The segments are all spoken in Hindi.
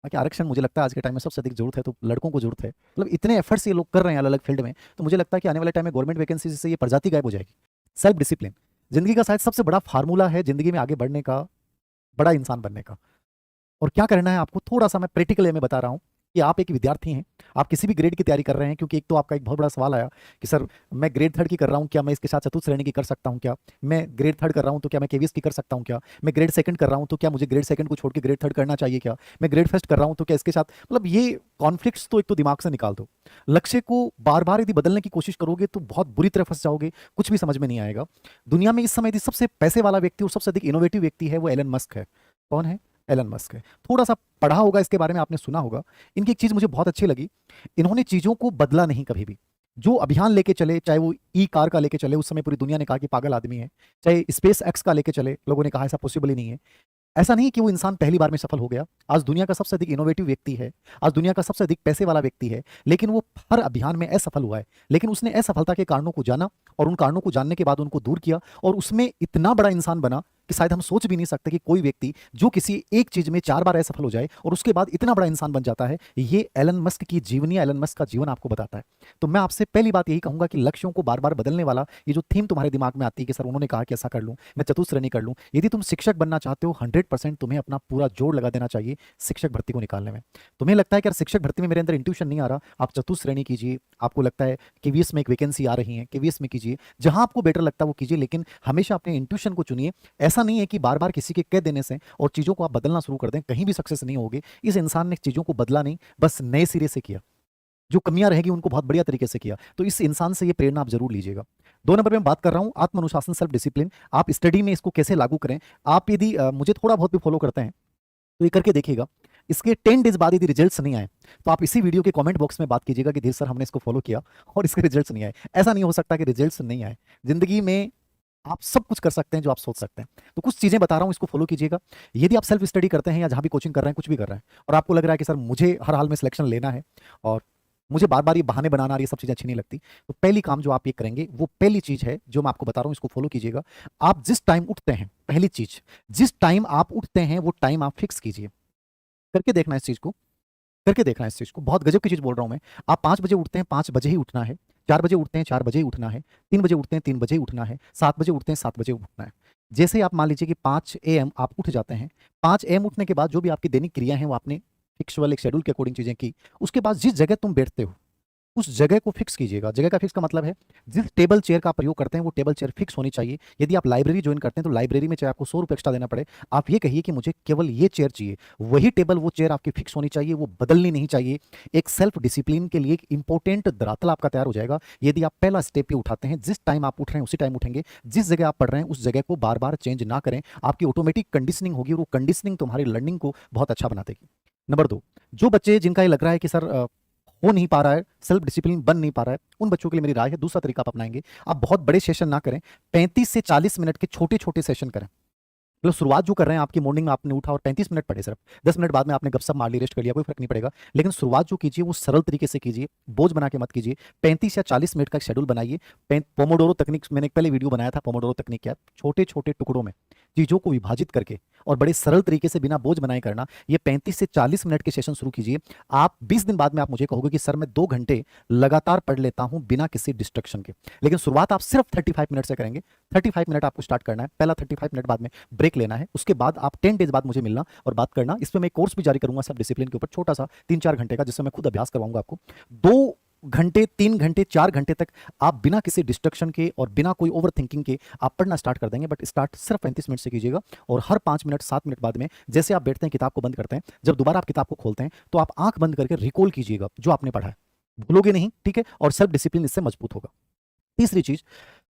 बाकी आरक्षण मुझे लगता है आज के टाइम में सबसे अधिक जरूरत है तो लड़कों को जरूरत है, मतलब इतने एफर्ट्स ये लोग कर रहे हैं अलग अलग फील्ड में, तो मुझे लगता है कि आने वाले टाइम में गवर्नमेंट वैकेंसी से ये प्रजाति गायब हो जाएगी। सेल्फ डिसिप्लिन जिंदगी का शायद सबसे बड़ा फार्मूला है जिंदगी में आगे बढ़ने का, बड़ा इंसान बनने का। और क्या करना है आपको, थोड़ा सा मैं प्रैक्टिकल वे में बता रहा हूँ कि आप एक विद्यार्थी हैं, आप किसी भी ग्रेड की तैयारी कर रहे हैं, क्योंकि एक तो आपका एक बहुत बड़ा सवाल आया कि सर मैं ग्रेड थर्ड की कर रहा हूँ, क्या मैं इसके साथ चतुर्थ श्रेणी की कर सकता हूँ क्या, मैं ग्रेड थर्ड कर रहा हूँ तो क्या मैं केवीएस की कर सकता हूँ क्या, मैं ग्रेड सेकंड कर रहा हूँ तो क्या मुझे ग्रेड सेकंड को छोड़ के ग्रेड थर्ड करना चाहिए क्या, मैं ग्रेड फर्स्ट कर रहा हूँ तो क्या इसके साथ, मतलब ये कॉन्फ्लिक्ट्स तो एक तो दिमाग से निकाल दो। लक्ष्य को बार बार यदि बदलने की कोशिश करोगे तो बहुत बुरी तरह फंस जाओगे, कुछ भी समझ में नहीं आएगा। दुनिया में इस समय यदि सबसे पैसे वाला व्यक्ति और सबसे अधिक इनोवेटिव व्यक्ति है वो एलन मस्क है। कौन है? एलन मस्क है। थोड़ा सा पढ़ा होगा इसके बारे में, आपने सुना होगा। इनकी एक चीज मुझे बहुत अच्छी लगी, इन्होंने चीजों को बदला नहीं कभी भी। जो अभियान लेके चले, चाहे वो ई कार का लेके चले, उस समय पूरी दुनिया ने कहा कि पागल आदमी है, चाहे स्पेस एक्स का लेके चले, लोगों ने कहा ऐसा पॉसिबल ही नहीं है। ऐसा नहीं कि वो इंसान पहली बार में सफल हो गया, आज दुनिया का सबसे अधिक इनोवेटिव व्यक्ति है, आज दुनिया का सबसे अधिक पैसे वाला व्यक्ति है, लेकिन वो हर अभियान में असफल हुआ है। लेकिन उसने असफलता के कारणों को जाना और उन कारणों को जानने के बाद उनको दूर किया और उसमें इतना बड़ा इंसान बना कि शायद हम सोच भी नहीं सकते कि कोई व्यक्ति जो किसी एक चीज में 4 बार असफल हो जाए और उसके बाद इतना बड़ा इंसान बन जाता है। ये एलन मस्क की जीवनी, एलन मस्क का जीवन आपको बताता है। तो मैं आपसे पहली बात यही कहूंगा कि लक्ष्यों को बार बार बदलने वाला ये जो थीम तुम्हारे दिमाग में आती है कि सर उन्होंने कहा कि ऐसा कर लूं, मैं चतुर्थ श्रेणी कर लूं, यदि तुम शिक्षक बनना चाहते हो 100% तुम्हें अपना पूरा जोर लगा देना चाहिए शिक्षक भर्ती को निकालने में। तुम्हें लगता है कि यार शिक्षक भर्ती में मेरे अंदर इंट्यूशन नहीं आ रहा, आप चतुर्थ श्रेणी कीजिए। आपको लगता है केवीएस में एक वैकेंसी आ रही है, केवीएस में कीजिए, जहां आपको बेटर लगता है वो कीजिए, लेकिन हमेशा अपने इंट्यूशन को चुनिए। ऐसा नहीं है कि बार बार किसी के कह देने से और चीजों को आप बदलना शुरू कर दें कहीं भी सक्सेस नहीं होगी। इस इंसान ने चीजों को बदला नहीं, बस नए सिरे से किया, जो कमियां रहेगी उनको बहुत बढ़िया तरीके से किया। तो इस इंसान से ये प्रेरणा आप जरूर लीजिएगा। 2 नंबर पे मैं बात कर रहा हूं आत्मानुशासन, सेल्फ डिसिप्लिन। आप स्टडी में इसको कैसे लागू करें। आप यदि मुझे थोड़ा बहुत भी फॉलो करते हैं तो ये करके देखिएगा, इसके 10 डेज बाद यदि रिजल्ट्स नहीं आए तो आप इसी वीडियो के कमेंट बॉक्स में बात कीजिएगा कि धीर सर हमने इसको फॉलो किया और इसके रिजल्ट्स नहीं आए। ऐसा नहीं हो सकता कि रिजल्ट्स नहीं आए। जिंदगी में आप सब कुछ कर सकते हैं जो आप सोच सकते हैं। तो कुछ चीजें बता रहा हूं, इसको फॉलो कीजिएगा। यदि आप सेल्फ स्टडी करते हैं या जहां भी कोचिंग कर रहे हैं, कुछ भी कर रहे हैं, और आपको लग रहा है कि सर मुझे हर हाल में सिलेक्शन लेना है और मुझे बार बार ये बहाने बनाना और ये सब चीजें अच्छी नहीं लगती, तो पहली काम जो आप ये करेंगे वो पहली चीज है जो मैं आपको बता रहा हूं, इसको फॉलो कीजिएगा। आप जिस टाइम उठते हैं, पहली चीज, जिस टाइम आप उठते हैं वो टाइम आप फिक्स कीजिए। करके देखना इस चीज को, करके देखना इस चीज को, बहुत गजब की चीज बोल रहा हूं मैं। आप 5 बजे उठते हैं, 5 बजे ही उठना है। 4 बजे उठते हैं, 4 बजे ही उठना है। 3 बजे उठते हैं, 3 बजे ही उठना है। 7 बजे उठते हैं, 7 बजे उठना है। जैसे ही आप मान लीजिए कि 5 AM आप उठ जाते हैं, 5 AM उठने के बाद जो भी आपकी दैनिक क्रिया है वो आपने फिक्सुअल एक शेड्यूल के अकॉर्डिंग चीजें की। उसके बाद जिस जगह तुम बैठते हो उस जगह को फिक्स कीजिएगा। जगह का फिक्स का मतलब है जिस टेबल चेयर का प्रयोग करते हैं वो टेबल चेयर फिक्स होनी चाहिए। यदि आप लाइब्रेरी ज्वाइन करते हैं तो लाइब्रेरी में चाहे आपको 100 रुपये एक्स्ट्रा देना पड़े, आप ये कहिए कि मुझे केवल ये चेयर चाहिए, वही टेबल वो चेयर आपकी फिक्स होनी चाहिए, वो बदलनी नहीं चाहिए। एक सेल्फ डिसिप्लिन के लिए एक इंपॉर्टेंट धरातल आपका तैयार हो जाएगा यदि आप पहला स्टेप ये उठाते हैं। जिस टाइम आप उठ रहे हैं उसी टाइम उठेंगे, जिस जगह आप पढ़ रहे हैं उस जगह को बार बार चेंज ना करें। आपकी ऑटोमेटिक कंडीशनिंग होगी और वो कंडीशनिंग तुम्हारी लर्निंग को बहुत अच्छा बना देगी। नंबर 2, जो बच्चे जिनका ये लग रहा है कि सर हो नहीं पा रहा है, सेल्फ डिसिप्लिन बन नहीं पा रहा है, उन बच्चों के लिए मेरी राय है दूसरा तरीका आप अपनाएंगे। आप बहुत बड़े सेशन ना करें, 35 से 40 मिनट के छोटे छोटे सेशन करें। मतलब शुरुआत जो कर रहे हैं आपकी, मॉर्निंग में आपने उठा और 35 मिनट पढ़े सिर्फ, 10 मिनट बाद में आपने गपशप मार ली, रेस्ट कर लिया, कोई फर्क नहीं पड़ेगा। लेकिन शुरुआत जो कीजिए वो सरल तरीके से कीजिए, बोझ बना के मत कीजिए। 35 या 40 मिनट का शेड्यूल बनाइए। पोमोडोरो तकनीक, मैंने एक पहले वीडियो बनाया था पोमोडोरो तकनीक क्या, छोटे छोटे टुकड़ों में चीजों को विभाजित करके और बड़े सरल तरीके से बिना बोझ बनाए करना। ये 35 से 40 मिनट के सेशन शुरू कीजिए। आप 20 दिन बाद में आप मुझे कहोगे कि सर मैं 2 घंटे लगातार पढ़ लेता हूं बिना किसी डिस्ट्रक्शन के। लेकिन शुरुआत आप सिर्फ 35 मिनट से करेंगे। 35 मिनट आपको स्टार्ट करना है, पहला 35 मिनट बाद में ब्रेक लेना है। उसके बाद आप 10 डेज बाद मुझे मिलना और बात करना। इस पर मैं कोर्स भी जारी करूंगा सब डिसिप्लिन के ऊपर, छोटा सा 3-4 घंटे का, जिससे मैं खुद अभ्यास करवाऊंगा आपको। 2 घंटे, 3 घंटे, 4 घंटे तक आप बिना किसी डिस्ट्रक्शन के और बिना कोई ओवर थिंकिंग के आप पढ़ना स्टार्ट कर देंगे। बट स्टार्ट सिर्फ 35 मिनट से कीजिएगा और हर 5 मिनट 7 मिनट बाद में जैसे आप बैठते हैं, किताब को बंद करते हैं, जब दोबारा आप किताब को खोलते हैं तो आप आंख बंद करके रिकॉल कीजिएगा जो आपने पढ़ा है, भूलोगे नहीं, ठीक है। और सेल्फ डिसिप्लिन इससे मजबूत होगा। तीसरी चीज,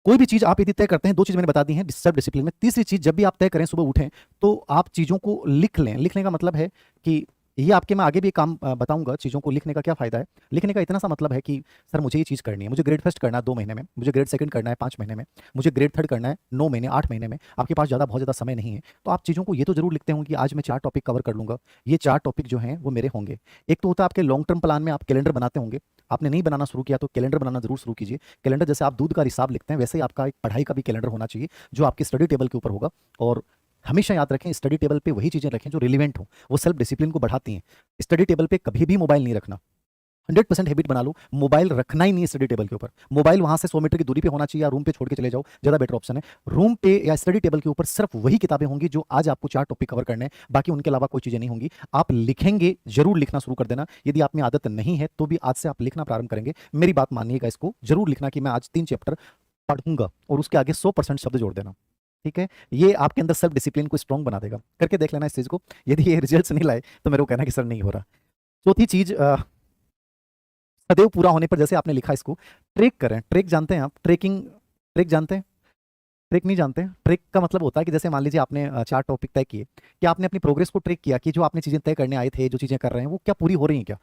कोई भी चीज आप यदि तय करते हैं, 2 चीज मैंने बता दी हैं सेल्फ डिसिप्लिन में। तीसरी चीज, जब भी आप तय करें सुबह उठें तो आप चीजों को लिख लें। लिखने का मतलब है कि ये आपके, मैं आगे भी काम बताऊंगा चीजों को लिखने का क्या फायदा है। लिखने का इतना सा मतलब है कि सर मुझे ये चीज करनी है, मुझे ग्रेड फर्स्ट करना है 2 महीने में, मुझे ग्रेड सेकंड करना है 5 महीने में, मुझे ग्रेड थर्ड करना है 9 महीने 8 महीने में। आपके पास बहुत ज्यादा समय नहीं है तो आप चीजों को ये तो जरूर लिखते होंगे कि आज मैं 4 टॉपिक कवर कर लूंगा। ये 4 टॉपिक जो हैं वो मेरे होंगे। एक तो होता है आपके लॉन्ग टर्म प्लान में आप कैलेंडर बनाते होंगे। आपने नहीं बनाना शुरू किया तो कैलेंडर बनाना जरूर शुरू कीजिए। कैलेंडर जैसे आप दूध का हिसाब लिखते हैं वैसे ही आपका एक पढ़ाई का भी कैलेंडर होना चाहिए जो आपके स्टडी टेबल के ऊपर होगा। और हमेशा याद रखें, स्टडी टेबल पे वही चीज़ें रखें जो रिलेवेंट हो, वो सेल्फ डिसिप्लिन को बढ़ाती हैं। स्टडी टेबल पे कभी भी मोबाइल नहीं रखना। 100% हैबिट बना लो, मोबाइल रखना ही नहीं है स्टडी टेबल के ऊपर। मोबाइल वहां से 100 मीटर की दूरी पे होना चाहिए, या रूम पे छोड़ के चले जाओ, ज़्यादा बेटर ऑप्शन है। रूम पे या स्टडी टेबल के ऊपर सिर्फ वही किताबें होंगी जो आज आपको 4 टॉपिक कवर करने हैं, बाकी उनके अलावा कोई चीज़ें नहीं होंगी। आप लिखेंगे, जरूर लिखना शुरू कर देना। यदि आप में आदत नहीं है तो भी आज से आप लिखना प्रारंभ करेंगे। मेरी बात मानिएगा, इसको जरूर लिखना कि मैं आज 3 चैप्टर पढ़ूंगा, और उसके आगे 100% शब्द जोड़ देना। ठीक है, ये आपके अंदर सेल्फ डिसिप्लिन को स्ट्रॉन्ग बना देगा। करके देख लेना इस चीज़ को। यदि ये रिजल्ट्स नहीं लाए तो मेरे को कहना कि सर नहीं हो रहा। चौथी चीज, सदैव पूरा होने पर, जैसे आपने लिखा इसको ट्रैक करें। ट्रैक जानते हैं आप? ट्रैकिंग, ट्रैक जानते हैं? ट्रैक नहीं जानते? ट्रैक का मतलब होता है कि जैसे मान लीजिए आपने 4 टॉपिक तय किए, कि आपने अपनी प्रोग्रेस को ट्रैक किया कि जो आपने चीज़ें तय करने आए थे, जो चीज़ें कर रहे हैं वो क्या पूरी हो रही हैं क्या,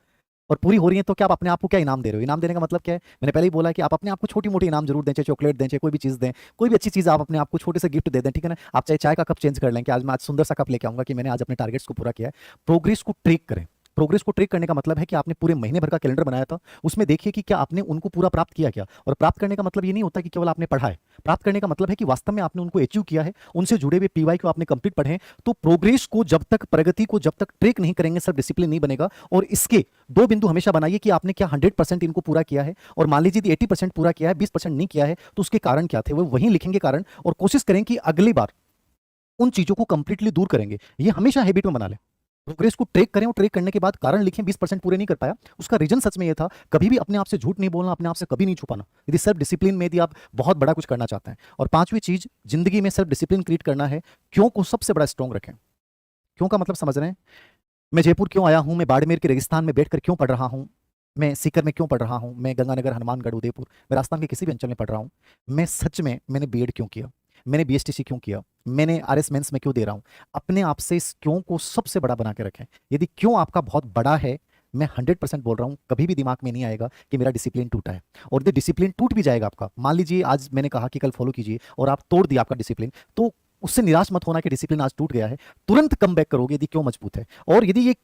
और पूरी हो रही हैं तो क्या आप अपने आप को क्या इनाम दे रहे हो। इनाम देने का मतलब क्या है? मैंने पहले ही बोला कि आप अपने आप को छोटी मोटी इनाम जरूर दें, चाहे चॉकलेट दें, चाहे कोई भी चीज़ दें, कोई भी अच्छी चीज़ आप अपने आप को छोटे से गिफ्ट दे दें। ठीक है ना? आप चाहे चाय का कप चेंज कर लें कि आज मैं आज सुंदर सा कप लेके आऊंगा कि मैंने आज अपने टारगेट्स को पूरा किया है। प्रोग्रेस को ट्रैक करें। प्रोग्रेस को ट्रैक करने का मतलब है कि आपने पूरे महीने भर का कैलेंडर बनाया था, उसमें देखिए कि क्या आपने उनको पूरा प्राप्त किया क्या। और प्राप्त करने का मतलब ये नहीं होता कि केवल आपने पढ़ा है। प्राप्त करने का मतलब है कि वास्तव में आपने उनको अचीव किया है, उनसे जुड़े हुए पीवाई को आपने कंप्लीट पढ़े हैं। तो प्रोग्रेस को जब तक, प्रगति को जब तक ट्रैक नहीं करेंगे, सेल्फ डिसिप्लिन नहीं बनेगा। और इसके 2 बिंदु हमेशा बनाइए कि आपने क्या 100% इनको पूरा किया है, और मान लीजिए 80% पूरा किया है, 20% नहीं किया है, तो उसके कारण क्या थे, वो वहीं लिखेंगे कारण, और कोशिश करें कि अगली बार उन चीजों को कंप्लीटली दूर करेंगे। ये हमेशा हैबिट में बना लें। प्रोग्रेस को ट्रैक करें और ट्रैक करने के बाद कारण लिखें। 20% पूरे नहीं कर पाया, उसका रीजन सच में ये था। कभी भी अपने आप से झूठ नहीं बोलना, अपने आप से कभी नहीं छुपाना, यदि सेल्फ डिसिप्लिन में यदि आप बहुत बड़ा कुछ करना चाहते हैं। और 5वीं चीज, जिंदगी में सेल्फ डिसिप्लिन क्रिएट करना है, क्यों को सबसे बड़ा स्ट्रॉन्ग रखें। क्यों का मतलब समझ रहे हैं? मैं जयपुर क्यों आया हूं, मैं बाड़मेर के रेगिस्तान में बैठकर क्यों पढ़ रहा हूं, मैं सीकर में क्यों पढ़ रहा हूं, मैं गंगानगर, हनुमानगढ़, उदयपुर, मैं राजस्थान के किसी भी अंचल में पढ़ रहा हूं, मैं सच में, मैंने बीएड क्यों किया, मैंने बीएसटीसी क्यों किया, मैंने आरएस मेंस में क्यों दे रहा हूं। अपने आप से इस क्यों को सबसे बड़ा बना के रखें। यदि क्यों आपका बहुत बड़ा है, मैं 100% बोल रहा हूं, कभी भी दिमाग में नहीं आएगा कि मेरा डिसिप्लिन टूटा है। और यदि डिसिप्लिन टूट भी जाएगा आपका, मान लीजिए आज मैंने कहा कि कल फॉलो कीजिए और आप तोड़ दिया आपका डिसिप्लिन, तो उससे निराश मत होना कि डिसिप्लिन आज टूट गया है। तुरंत कम बैक करोगे यदि क्यों मजबूत है। और यदि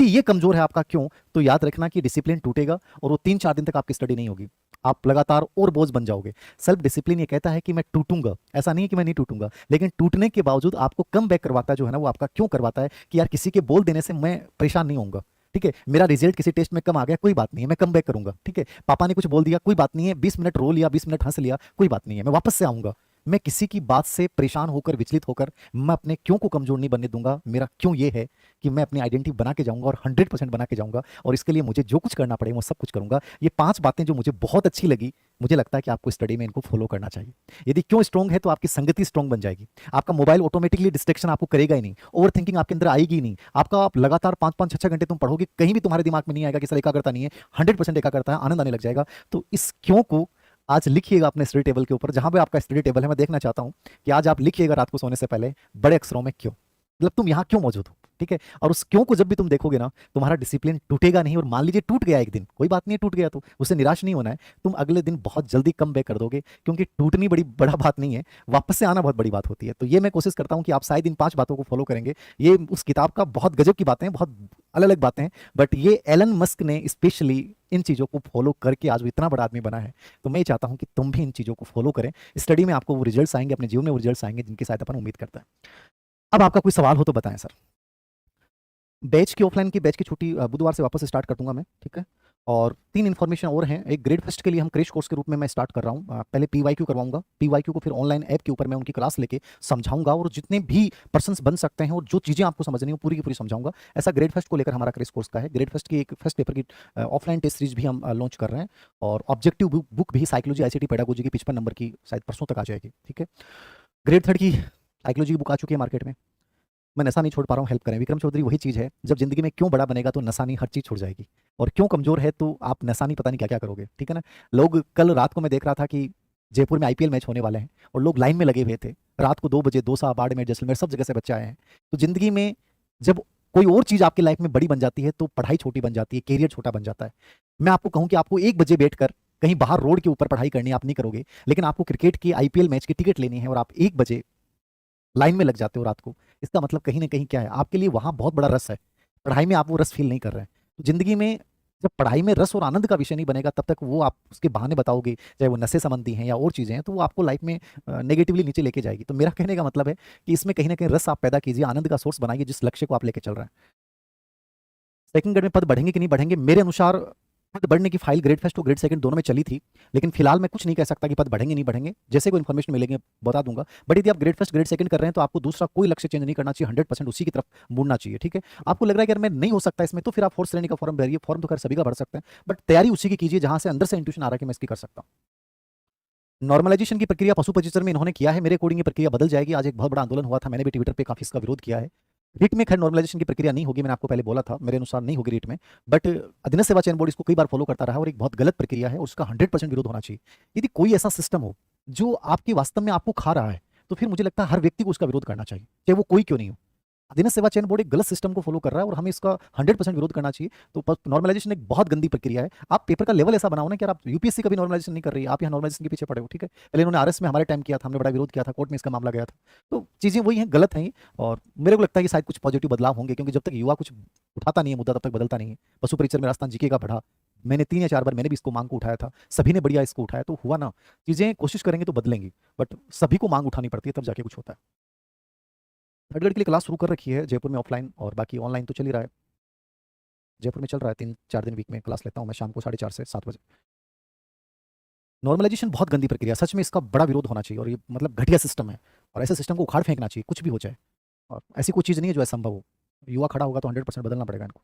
ये कमजोर है आपका क्यों, तो याद रखना कि डिसिप्लिन टूटेगा और वो 3-4 दिन तक आपकी स्टडी नहीं होगी। आप लगातार और बोझ बन जाओगे। सेल्फ डिसिप्लिन ये कहता है कि मैं टूटूंगा, ऐसा नहीं है कि मैं नहीं टूटूंगा, लेकिन टूटने के बावजूद आपको कम बैक करवाता जो है ना, वो आपका क्यों करवाता है कि यार किसी के बोल देने से मैं परेशान नहीं होऊंगा। ठीक है, मेरा रिजल्ट किसी टेस्ट में कम आ गया, कोई बात नहीं है, मैं कम बैक करूंगा। ठीक है, पापा ने कुछ बोल दिया, कोई बात नहीं है, 20 मिनट रो लिया, 20 मिनट हंस लिया, कोई बात नहीं है, मैं वापस से आऊंगा। मैं किसी की बात से परेशान होकर, विचलित होकर, मैं अपने क्यों को कमजोर नहीं बनने दूंगा। मेरा क्यों ये है कि मैं अपनी आइडेंटिटी बना के जाऊंगा और 100% बना के जाऊंगा, और इसके लिए मुझे जो कुछ करना पड़े वो सब कुछ करूंगा। ये 5 बातें जो मुझे बहुत अच्छी लगी, मुझे लगता है कि आपको स्टडी में इनको फॉलो करना चाहिए। यदि क्यों स्ट्रॉन्ग है तो आपकी संगति स्ट्रॉन्ग बन जाएगी। आपका मोबाइल ऑटोमेटिकली डिस्ट्रैक्शन आपको करेगा ही नहीं, ओवर थिंकिंग आपके अंदर आएगी ही नहीं। आपका आप लगातार 5-5, 6-6 घंटे तुम पढ़ोगे, कहीं भी तुम्हारे दिमाग में नहीं आएगा कि सर एकाग्रता नहीं है। 100% एकाग्रता है, आनंद आने लग जाएगा। तो इस क्यों को आज लिखिएगा अपने स्टडी टेबल के ऊपर, जहां पे आपका स्टडी टेबल है। मैं देखना चाहता हूं कि आज आप लिखिएगा रात को सोने से पहले बड़े अक्षरों में क्यों, मतलब तुम यहां क्यों मौजूद हो। ठीक है, और उस क्यों को जब भी तुम देखोगे ना, तुम्हारा डिसिप्लिन टूटेगा नहीं। और मान लीजिए टूट गया एक दिन, कोई बात नहीं है, टूट गया तो उससे निराश नहीं होना है। तुम अगले दिन बहुत जल्दी कम बैक कर दोगे, क्योंकि टूटनी बड़ी बड़ा बात नहीं है, वापस से आना बहुत बड़ी बात होती है। तो ये मैं कोशिश करता हूं कि आप शायद इन 5 बातों को फॉलो करेंगे। ये उस किताब का बहुत गजब की बातें हैं, बहुत अलग अलग बातें हैं, बट ये एलन मस्क ने स्पेशली इन चीज़ों को फॉलो करके आज वो इतना बड़ा आदमी बना है। तो मैं ये चाहता हूं कि तुम भी इन चीज़ों को फॉलो करें। स्टडी में आपको वो रिजल्ट्स आएंगे, अपने जीवन में वो रिजल्ट्स आएंगे जिनकी शायद अपन उम्मीद करते हैं। अब आपका कोई सवाल हो तो बताएं सर। बैच की, ऑफलाइन की बैच की छुट्टी बुधवार से वापस स्टार्ट कर दूंगा मैं। ठीक है, और 3 इन्फॉर्मेशन और हैं। एक ग्रेड फर्स्ट के लिए हम क्रैश कोर्स के रूप में मैं स्टार्ट कर रहा हूँ। पहले पीवाईक्यू करवाऊंगा, पीवाईक्यू को फिर ऑनलाइन ऐप के ऊपर मैं उनकी क्लास लेके समझाऊंगा, और जितने भी पर्सन्स बन सकते हैं और जो चीज़ें आपको समझनी हो पूरी की पूरी समझाऊंगा। ऐसा ग्रेड फर्स्ट को लेकर हमारा क्रैश कोर्स का है। ग्रेड फर्स्ट की एक फर्स्ट पेपर की ऑफलाइन टेस्ट सीरीज भी हम लॉन्च कर रहे हैं, और ऑब्जेक्टिव बुक भी साइकोलॉजी आईसीटी पेडागोजी की 55 नंबर की शायद परसों तक आ जाएगी। ठीक है, ग्रेड थर्ड की साइकोलॉजी की बुक आ चुकी है मार्केट में। मैं नशा नहीं छोड़ पा रहा हूँ, हेल्प करें। विक्रम चौधरी वही चीज़ है, जब जिंदगी में क्यों बड़ा बनेगा तो नशा नहीं, हर चीज़ छूट जाएगी। और क्यों कमजोर है तो आप नशा नहीं, पता नहीं क्या क्या करोगे। ठीक है ना। लोग, कल रात को मैं देख रहा था कि जयपुर में आईपीएल मैच होने वाले हैं, और लोग लाइन में लगे हुए थे। रात को 2 बजे, दौसा, बाड़मेर, जैसलमेर, सब जगह से बच्चे आए हैं। तो जिंदगी में जब कोई और चीज़ आपकी लाइफ में बड़ी बन जाती है तो पढ़ाई छोटी बन जाती है, कैरियर छोटा बन जाता है। मैं आपको कहूँ कि आपको 1 बजे बैठकर कहीं बाहर रोड के ऊपर पढ़ाई करनी, आप नहीं करोगे, लेकिन आपको क्रिकेट की आईपीएल मैच की टिकट लेनी है और आप 1 बजे लाइन में लग जाते हो रात को। इसका मतलब कहीं ना कहीं क्या है, आपके लिए वहां बहुत बड़ा रस है, पढ़ाई में आप वो रस फील नहीं कर रहे हैं। तो जिंदगी में जब पढ़ाई में रस और आनंद का विषय नहीं बनेगा तब तक वो आप उसके बहाने बताओगे, चाहे वो नशे संबंधी हैं या और चीज़ें हैं, तो वो आपको लाइफ में नेगेटिवली नीचे लेके जाएगी। तो मेरा कहने का मतलब है कि इसमें कहीं न कहीं रस आप पैदा कीजिए, आनंद का सोर्स बनाइए जिस लक्ष्य को आप लेके चल रहे हैं। सेकंड ग्रेड में पद बढ़ेंगे कि नहीं बढ़ेंगे? मेरे अनुसार पद बढ़ने की फाइल ग्रेड फर्स्ट और ग्रेड सेकंड दोनों में चली थी, लेकिन फिलहाल मैं कुछ नहीं कह सकता कि पद बढ़ेंगे नहीं बढ़ेंगे। जैसे कोई इन्फॉर्मेशन मिलेंगे बता दूंगा। बट यदि आप ग्रेड फर्स्ट ग्रेड सेकंड कर रहे हैं तो आपको दूसरा कोई लक्ष्य चेंज नहीं करना चाहिए, 100% उसी की तरफ मुड़ना चाहिए। ठीक है, आपको लग रहा है कि यार मैं नहीं हो सकता इसमें, तो फिर आप फोर्थ श्रेणी का फॉर्म भरिए। फॉर्म तो खैर सभी का भर सकते हैं, बट तैयारी उसी की कीजिए जहां से अंदर से इंट्यूशन आ रहा है कि मैं इसकी कर सकता हूँ। नॉर्मलाइजेशन की प्रक्रिया पशु पजिचर में इन्होंने किया है, मेरे अकॉर्डिंग ये प्रक्रिया बदल जाएगी। आज एक बहुत बड़ा आंदोलन हुआ था, मैंने भी ट्विटर पे काफी इसका विरोध किया है। रीट में खैर नॉर्मलाइजेशन की प्रक्रिया नहीं होगी, मैंने आपको पहले बोला था, मेरे अनुसार नहीं होगी रीट में। बट अधीनस्थ सेवा चयन बोर्ड इसको कई बार फॉलो करता रहा और एक बहुत गलत प्रक्रिया है और उसका 100% विरोध होना चाहिए। यदि कोई ऐसा सिस्टम हो जो आपकी वास्तव में आपको खा रहा है, तो फिर मुझे लगता है हर व्यक्ति को उसका विरोध करना चाहिए, चाहे वो कोई क्यों नहीं हो। अधीनस्थ सेवा चयन बोर्ड एक गलत सिस्टम को फॉलो कर रहा है और हमें इसका 100% विरोध करना चाहिए। तो नॉर्मलाइजेशन एक बहुत गंदी प्रक्रिया है। आप पेपर का लेवल ऐसा बनाओ ना कि यार आप यूपीएससी का भी नॉर्मलाइजेशन नहीं कर रही है, आप यहाँ नॉर्मलाइजेशन के पीछे पड़े हो। ठीक है, पहले इन्होंने आरएस में हमारे टाइम किया था, हमने बड़ा विरोध किया था, कोर्ट में इसका मामला गया था। तो चीजें वही हैं, गलत हैं ये। और मेरे को लगता है कि शायद कुछ पॉजिटिव बदलाव होंगे, क्योंकि जब तक युवा कुछ उठाता नहीं है मुद्दा, तब तक बदलता नहीं है। पशु परिचर में राजस्थान जीके का बढ़ा, मैंने 3 या 4 बार मैंने भी इसको मांग को उठाया था, सभी ने बढ़िया इसको उठाया, तो हुआ ना। चीजें कोशिश करेंगे तो बदलेंगी, बट सभी को मांग उठानी पड़ती है, तब जाके कुछ होता है। थर्ड ग्रेड के लिए क्लास शुरू कर रखी है जयपुर में ऑफलाइन, और बाकी ऑनलाइन तो चल ही रहा है। जयपुर में चल रहा है, 3-4 दिन वीक में क्लास लेता हूँ मैं, शाम को 4:30 से 7 बजे। नॉर्मलाइजेशन बहुत गंदी प्रक्रिया, सच में इसका बड़ा विरोध होना चाहिए, और ये मतलब घटिया सिस्टम है, और ऐसे सिस्टम को उखाड़ फेंकना चाहिए, कुछ भी हो जाए। और ऐसी कोई चीज़ नहीं है जो असंभव हो। युवा खड़ा होगा तो 100% बदलना पड़ेगा इनको।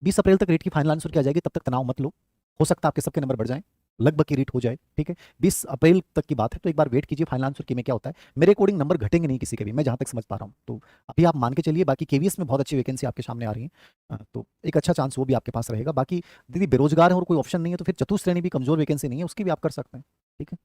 20 अप्रैल तक रेट की फाइनल आंसर की आ जाएगी, तब तक तनाव मत लो। हो सकता है आपके सबके नंबर बढ़ जाएं, लगभग की रेट हो जाए। ठीक है, 20 अप्रैल तक की बात है, तो एक बार वेट कीजिए फाइनल आंसर की में क्या होता है। मेरे अकॉर्डिंग नंबर घटेंगे नहीं किसी के भी, मैं जहां तक समझ पा रहा हूँ। तो अभी आप मान के चलिए, बाकी केवीएस में बहुत अच्छी वैकेंसी आपके सामने आ रही है, तो एक अच्छा चांस वो भी आपके पास रहेगा। बाकी यदि बेरोजगार है और कोई ऑप्शन नहीं है, तो फिर चतुश्रेणी भी कमजोर वैकेंसी नहीं है, उसकी भी आप कर सकते हैं। ठीक है,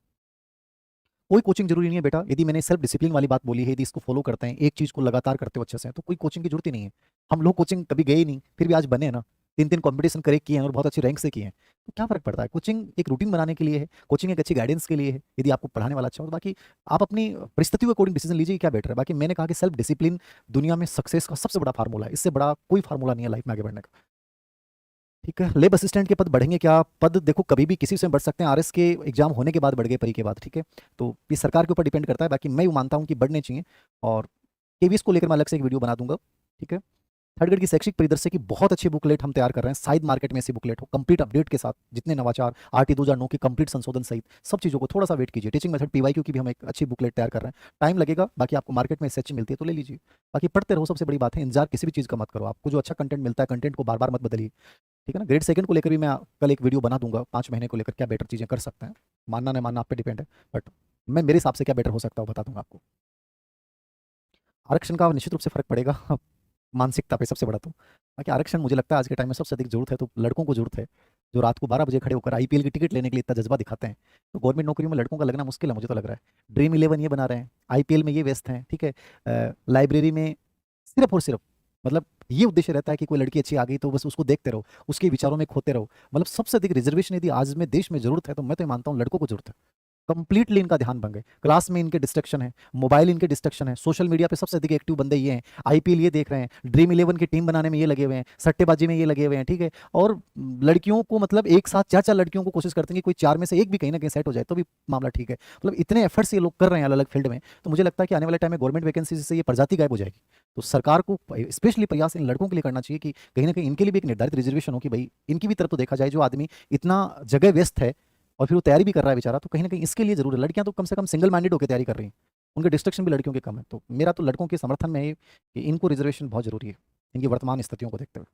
कोई कोचिंग जरूरी नहीं है बेटा। यदि मैंने सेल्फ डिसिप्लिन वाली बात बोली है, यदि इसको फॉलो करते हैं, एक चीज को लगातार करते हो अच्छे से, तो कोई कोचिंग की जरूरत ही नहीं है। हम लोग कोचिंग कभी गए ही नहीं, फिर भी आज बने हैं ना, 3-3 कॉम्पिटिशन क्रैक किए हैं और बहुत अच्छी रैंक से किए हैं। तो क्या फर्क पड़ता है? कोचिंग एक रूटीन बनाने के लिए है, कोचिंग एक अच्छी गाइडेंस के लिए है, यदि आपको पढ़ाने वाला अच्छा हो। तो बाकी आप अपनी परिस्थितियों के अकॉर्डिंग डिसीजन लीजिए क्या बेटर है। बाकी मैंने कहा कि सेल्फ डिसिप्लिन दुनिया में सक्सेस का सबसे बड़ा फार्मूला है, इससे बड़ा कोई फार्मूला नहीं है लाइफ में आगे बढ़ने का। ठीक है, लेब असिस्टेंट के पद बढ़ेंगे क्या? पद देखो कभी भी किसी से बढ़ सकते हैं, आरएस के एग्जाम होने के बाद बढ़ गए, परी के बाद। ठीक है, तो ये सरकार के ऊपर डिपेंड करता है, बाकी मैं मानता हूँ कि बढ़ने चाहिए। और केवीएस को लेकर मैं अलग से एक वीडियो बना दूंगा। ठीक है, थर्ड ग्रेड की शैक्षिक परिदृश्य की बहुत अच्छी बुकलेट हम तैयार कर रहे हैं, शायद मार्केट में ऐसी बुकलेट हो, कंप्लीट अपडेट के साथ, जितने नवाचार आरटी 2009 के कंप्लीट संशोधन सहित सब चीज़ों को थोड़ा सा वेट कीजिए। टीचिंग मेथड पीवाईक्यू की भी हम एक अच्छी बुकलेट तैयार कर रहे हैं, टाइम लगेगा, बाकी आपको मार्केट में इससे अच्छी मिलती है तो ले लीजिए। बाकी पढ़ते रहो, सबसे बड़ी बात है, इंतजार किसी भी चीज़ का मत करो। आपको जो अच्छा कंटेंट मिलता है, कंटेंट को बार बार मत बदलिए। ठीक है ना, ग्रेड सेकंड को लेकर भी मैं कल एक वीडियो बना दूंगा, 5 महीने को लेकर क्या बेटर चीज़ें कर सकते हैं। मानना नहीं मानना आप पे डिपेंड है, बट मैं मेरे हिसाब से क्या बेटर हो सकता है वो बता दूंगा आपको। आरक्षण का निश्चित रूप से फर्क पड़ेगा मानसिकता पे, सबसे बड़ा तो। बाकी आरक्षण मुझे लगता है आज के टाइम में सबसे अधिक जरूरत है तो लड़कों को जरूरत है, जो रात को 12 बजे खड़े होकर आईपीएल की टिकट लेने के लिए इतना जज्बा दिखाते हैं। तो गवर्नमेंट नौकरियों में लड़कों का लगना मुश्किल है, मुझे तो लग रहा है। ड्रीम 11 ये बना रहे हैं, आईपीएल में ये व्यस्त हैं। ठीक है, लाइब्रेरी में सिर्फ और सिर्फ मतलब ये उद्देश्य रहता है कि कोई लड़की अच्छी आ गई तो बस उसको देखते रहो, उसके विचारों में खोते रहो। मतलब सबसे अधिक रिजर्वेशन यदि आज में देश में जरूरत है, तो मैं तो ये मानता हूँ लड़कों को जरूरत है। कंप्लीटली इनका ध्यान भंग है, क्लास में इनके डिस्ट्रक्शन है, मोबाइल इनके डिस्ट्रक्शन है, सोशल मीडिया पे सबसे अधिक एक्टिव बंदे ये हैं, आईपीएल ये देख रहे हैं, ड्रीम 11 की टीम बनाने में ये लगे हुए हैं, सट्टेबाजी में ये लगे हुए हैं। ठीक है, और लड़कियों को मतलब एक साथ 4-4 लड़कियों को कोशिश करते हैं कि कोई 4 में से एक भी कहीं ना कहीं सेट हो जाए तो भी मामला ठीक है। मतलब इतने एफर्ट्स ये लोग कर रहे हैं अलग अलग फील्ड में, तो मुझे लगता है कि आने वाले टाइम में गवर्नमेंट वैकेंसी से ये प्रजाति गायब हो जाएगी। तो सरकार को स्पेशली प्रयास इन लड़कों के लिए करना चाहिए कि कहीं ना कहीं इनके लिए भी एक निर्धारित रिजर्वेशन हो, कि भाई इनकी भी तरफ तो देखा जाए। जो आदमी इतना जगह व्यस्त है और फिर वो तैयारी भी कर रहा है बेचारा, तो कहीं ना कहीं इसके लिए जरूर है। लड़कियां तो कम से कम सिंगल माइंडेड होकर तैयारी कर रही हैं, उनके डिस्ट्रक्शन भी लड़कियों के कम है। तो मेरा तो लड़कों के समर्थन में है कि इनको रिजर्वेशन बहुत जरूरी है, इनकी वर्तमान स्थितियों को देखते हुए।